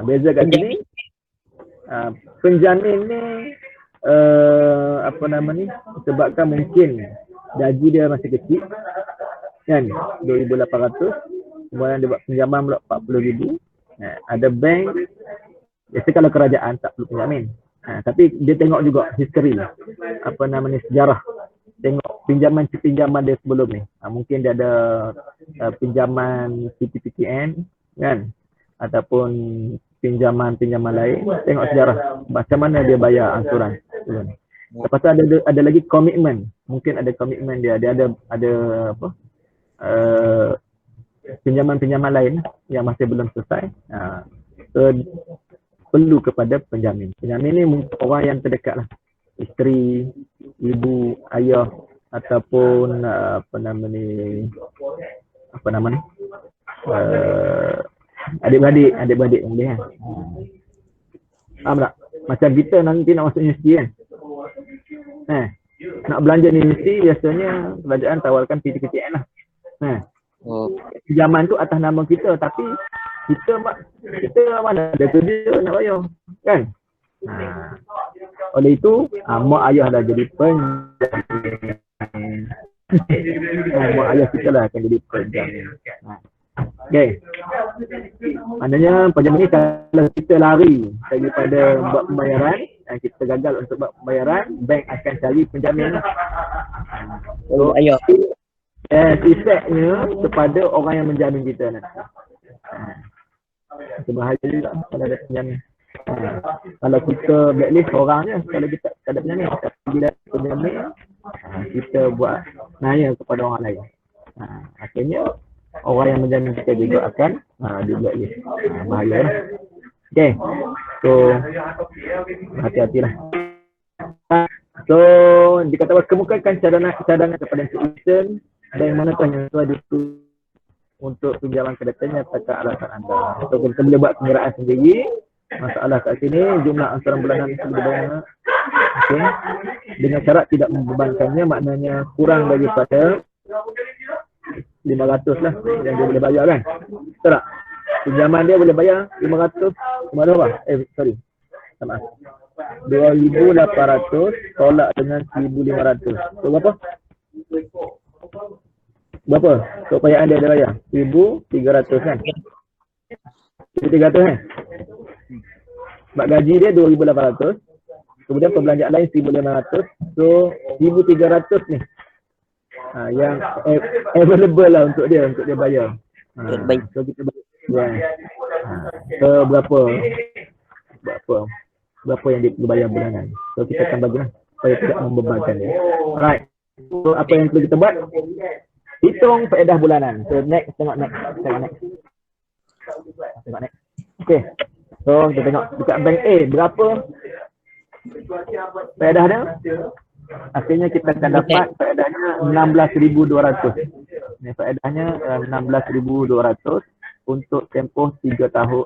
Beza kat sini, penjamin ni sebabkan mungkin gaji dia masih kecil kan, 2,800, kemudian dia buat pinjaman pula 40,000. Ada bank, biasa kalau kerajaan tak perlu penjamin. Tapi dia tengok juga history, sejarah. Tengok pinjaman dia sebelum ni. Mungkin dia ada pinjaman PTPTN kan, ataupun pinjaman lain. Tengok sejarah macam mana dia bayar angsuran. Lepas tu ada lagi komitmen. Mungkin ada komitmen dia ada pinjaman-pinjaman lain yang masih belum selesai. So, perlu kepada penjamin. Penjamin ni mungkin orang yang terdekat lah. Isteri, ibu, ayah ataupun adik-beradik boleh kan. Faham tak? Macam kita nanti nak masuk universiti kan. Nak belanja universiti biasanya kerajaan tawarkan PTPTN lah. Pinjaman tu atas nama kita, tapi kita mana ada kerja nak bayar kan. Oleh itu mak ayah dah jadi penjamin. Mak ayah kita lah akan jadi penjamin. Okay. Maknanya penjamin ni kalau kita lari daripada buat pembayaran dan kita gagal untuk buat pembayaran, bank akan cari penjamin. So, efeknya kepada orang yang menjamin kita nanti. Itu bahaya juga kalau ada penjamin. Kalau kita blacklist orangnya, kalau kita tak ada penjamin, bila penjamin kita buat naya kepada orang lain. Akhirnya orang yang menjamin kita juga akan di blacklist. Bahaya lah. Okay. So hati-hatilah. So dikata kemukakan cadangan kepada institusi dan manakah yang sesuai untuk pinjaman kedatanya apakah alasan anda. So kita boleh buat pengiraan sendiri. Masalah kat sini jumlah angsuran bulanan itu berbayar. Okay. Dengan syarat tidak membebankannya, maknanya kurang daripada 500 lah yang dia boleh bayar kan. Betul tak? Pinjaman dia boleh bayar 500 berapa? Maaf. 2,800 tolak dengan 1,500. So berapa? Berapa? Keupayaan dia bayar? 1,300 kan? 1,300 kan? Sebab gaji dia 2,800. Kemudian perbelanjaan lain 1,500. So 1,300 ni. Yang available lah untuk dia bayar. So kita bayar. So berapa yang dia perlu bayar bulanan. So kita akan bagi lah supaya tidak membebankan dia. Alright. So apa yang perlu kita buat? Hitung faedah bulanan. So next, tengok next. Okay. So kita tengok dekat bank A berapa faedah dia? Akhirnya kita akan dapat faedahnya 16,200. Ini faedahnya 16,200 untuk tempoh 9 tahun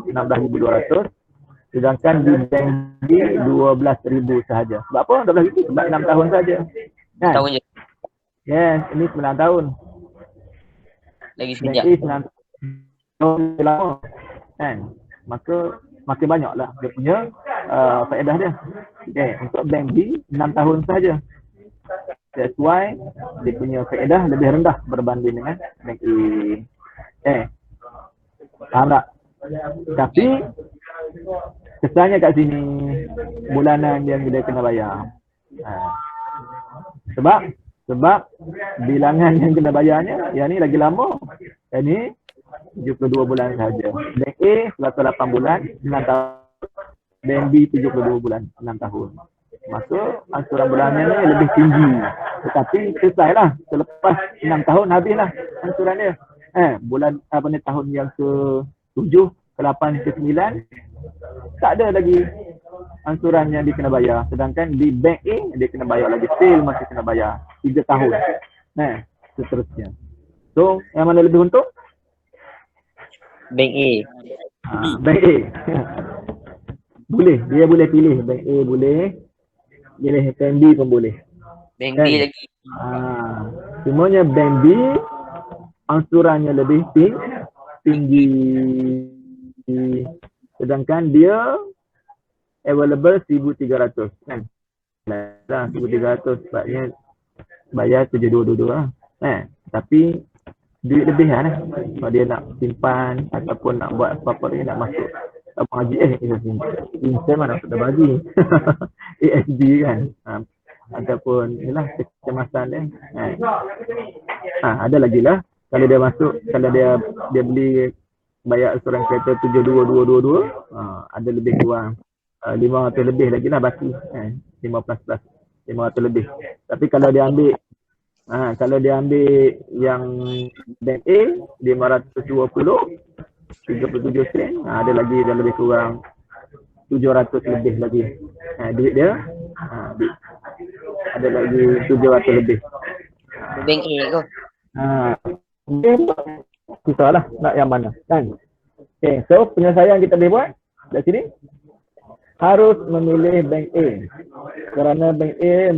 16,200. Sedangkan di bank B 12,000 sahaja. Sebab apa 12,000? Sebab 6 tahun saja. Kan? Tahun je. Yes, ini 9 tahun. Lagi sekejap. 9 tahun lama. Kan? Maka makin banyaklah dia punya faedah dia. Okay. Untuk bank B 6 tahun saja. That's why dia punya faedah lebih rendah berbanding dengan bank A. Faham tak? Tapi kesannya kat sini bulanan yang dia kena bayar. Sebab bilangan yang kena bayarnya yang ni lagi lama. Yang ni 72 bulan saja. Bank A 108 bulan 6 tahun. Bank B 72 bulan 6 tahun. Maka angsuran bulanannya ni lebih tinggi. Tetapi selesailah. Selepas 6 tahun habislah angsuran dia. Bulan tahun yang ke-7, ke-8, ke-9 tak ada lagi angsuran yang dia kena bayar. Sedangkan di bank A dia kena bayar lagi. Still masih kena bayar 3 tahun. Seterusnya. So yang mana lebih untung? Bank A. Bank A. Dia boleh pilih. Bank A boleh. Pilih bank B pun boleh. Bank B lagi. Semuanya bank B angsurannya lebih tinggi. Sedangkan dia available 1,300 kan. 1,300 sebabnya bayar 7,222 lah. Tapi duit lebih lah. Kalau dia nak simpan ataupun nak buat apa-apa dia nak masuk Abang Haji instan mana sudah bagi. ASB kan. Ataupun inilah kecemasan dia. Ada lagi lah. Kalau dia masuk, kalau dia beli bayar asuran kereta 72,222, ada lebih kurang 500 lebih lagi lah baki. 15 plus 500 lebih. Tapi kalau dia ambil yang bank A 520 37 sen, ada lagi dan lebih kurang 700 lebih lagi. Duit dia ada lagi 700 lebih. Bank A tu. Susah lah nak yang mana kan. Okay, so penyelesaian kita boleh buat dari sini. Harus memilih bank A kerana bank A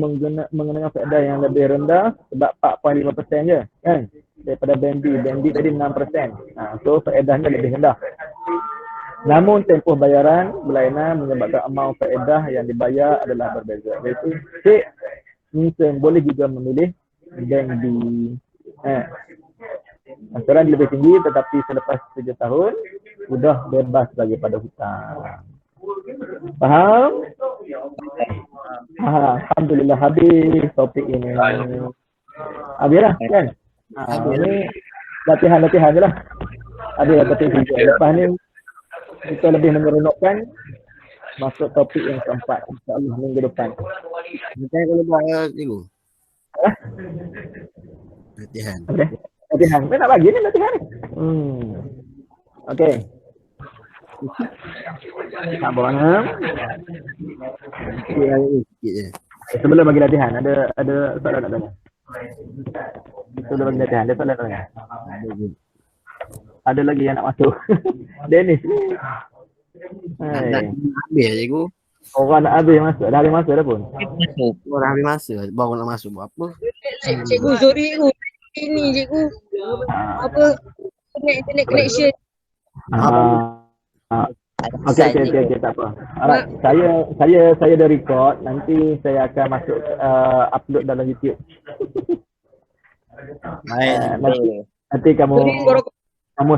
mengenakan faedah yang lebih rendah sebab 4.5% je kan daripada bank B. Bank B tadi 6%. So faedahnya lebih rendah. Namun tempoh bayaran berlainan menyebabkan amount faedah yang dibayar adalah berbeza. Iaitu Cik Minsen boleh juga memilih bank B. Angsuran lebih tinggi tetapi selepas 7 tahun sudah bebas daripada hutang. Faham? Alhamdulillah habis topik ini. Habislah kan? Ini latihan je lah. Habislah topik ini. Lepas ni kita lebih menyeronokkan masuk topik yang keempat. InsyaAllah minggu depan. Kita kalau buat cikgu. Latihan. Latihan. Saya nak bagi ni latihan ni. Okay. Tak boleh. Sebelum bagi latihan, ada soalan nak tanya? Sebelum bagi latihan, ada soalan nak tanya? Ada lagi yang nak masuk? Dennis ni. Nak habis cikgu. Orang nak habis masuk, dah habis masuk dah pun. Orang habis masa, baru nak masuk buat apa? Cikgu, sorry cikgu. Ini cikgu. Apa? Internet connection. Okey, tak apa. Alright, saya dah record, nanti saya akan masuk upload dalam YouTube. Nanti kamu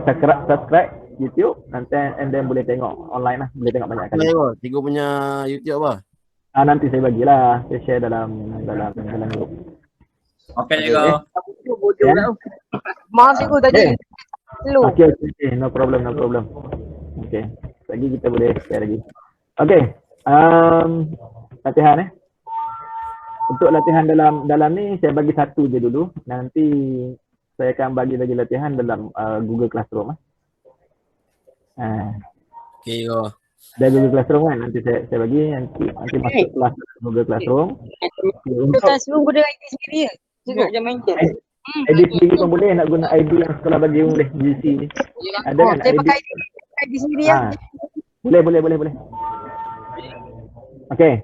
subscribe YouTube, nanti and then boleh tengok online lah, boleh tengok banyak kali. Tengok, Tigo punya YouTube apa? Nanti saya bagilah, saya share dalam grup. Okey, Cikgu. Bodoh Ya. lah. Maaf cikgu tadi. Lu. Okay, no problem. Okay, lagi kita boleh share lagi. Okay, latihan Untuk latihan dalam ni saya bagi satu je dulu. Nanti saya akan bagi lagi latihan dalam Google Classroom. Okay, go. Dari Google Classroom kan, nanti saya bagi nanti masuk kelas Google Classroom. Okay, untuk Classroom guna ID sendiri ya. Cikgu jangan main game. ID sendiri pun boleh, nak guna ID yang sekolah bagi pun boleh, GC ni. Ada kan Saya ID? pakai ID sendiri ya. Boleh. Okay.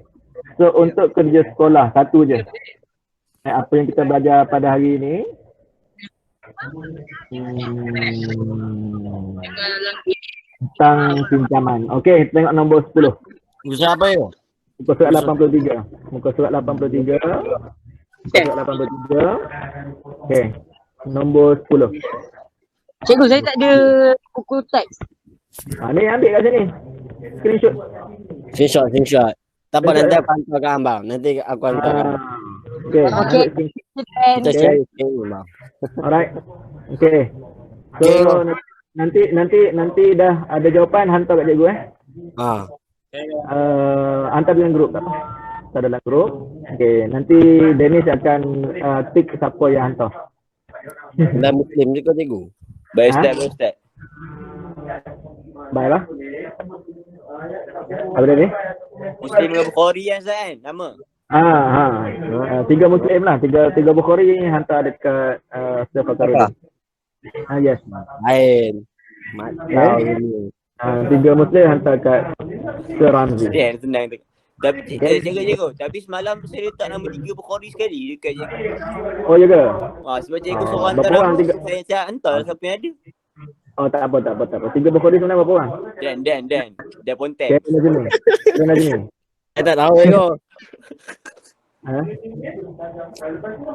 So untuk kerja sekolah satu je. Apa yang kita belajar pada hari ini? Tentang pinjaman. Okay, tengok nombor 10. Usaha apa ya? Muka surat 83. Muka surat 83. Okay. Nombor 10. Cikgu saya tak ada buku teks. Ni ambil kat sini. Screenshot. Screenshot. Tak apa, nanti aku hantar ke abang. Nanti aku hantar. Okay. Okey. Kita Okay. share screen bang. Alright. Okay. So Okay. nanti dah ada jawapan hantar kat cikgu Ha. hantar dalam grup tak apa. Hantar dalam grup. Okay. Nanti Dennis akan tick siapa yang hantar. Dan Muslim juga cikgu. Baik, Ha? Ustaz. Baiklah. Apa tadi? Muslim dengan Bukhari kan, Ustaz kan? Nama. Tiga Muslim lah. Tiga Bukhari hantar dekat server Karun. Yes. Lain. Macam ni. Tiga Muslim hantar kat Seranzi. Senang tu. Tapi cikgu. Tapi semalam saya letak nama 3 Bukhari sekali dekat cikgu. Oh ya ke? Sebab cikgu suruh hantar berapa orang? nama. Saya hantar siapa yang ada. Oh tak apa. Tiga Bukhari sebenarnya berapa orang? Dan. Dia Pontek. Kena sini. Saya tak tahu cikgu.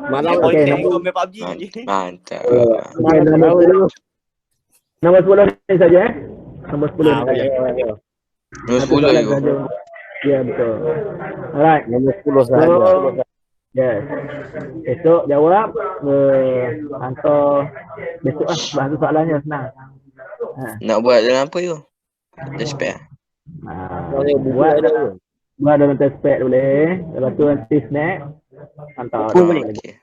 Malam Dia okey, Pontek nombor- kau main PUBG je. Mantap. Nombor 10 ni saja Nombor 10 ni saja. Nombor 10 Satu you. soalan saja. Ya betul. Alright. Nombor 10 saja. Yes. Esok jawab hantar besok lah bahasa soalannya senang. Nak buat dalam apa you? Despek. Buat dalam test pad boleh. Lepas tu nanti snack hantar. Okay.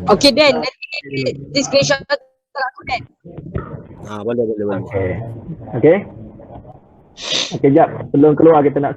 Okey Dan, nanti screenshot aku Dan. Boleh. Okay. Okay, jap. Sebelum keluar kita nak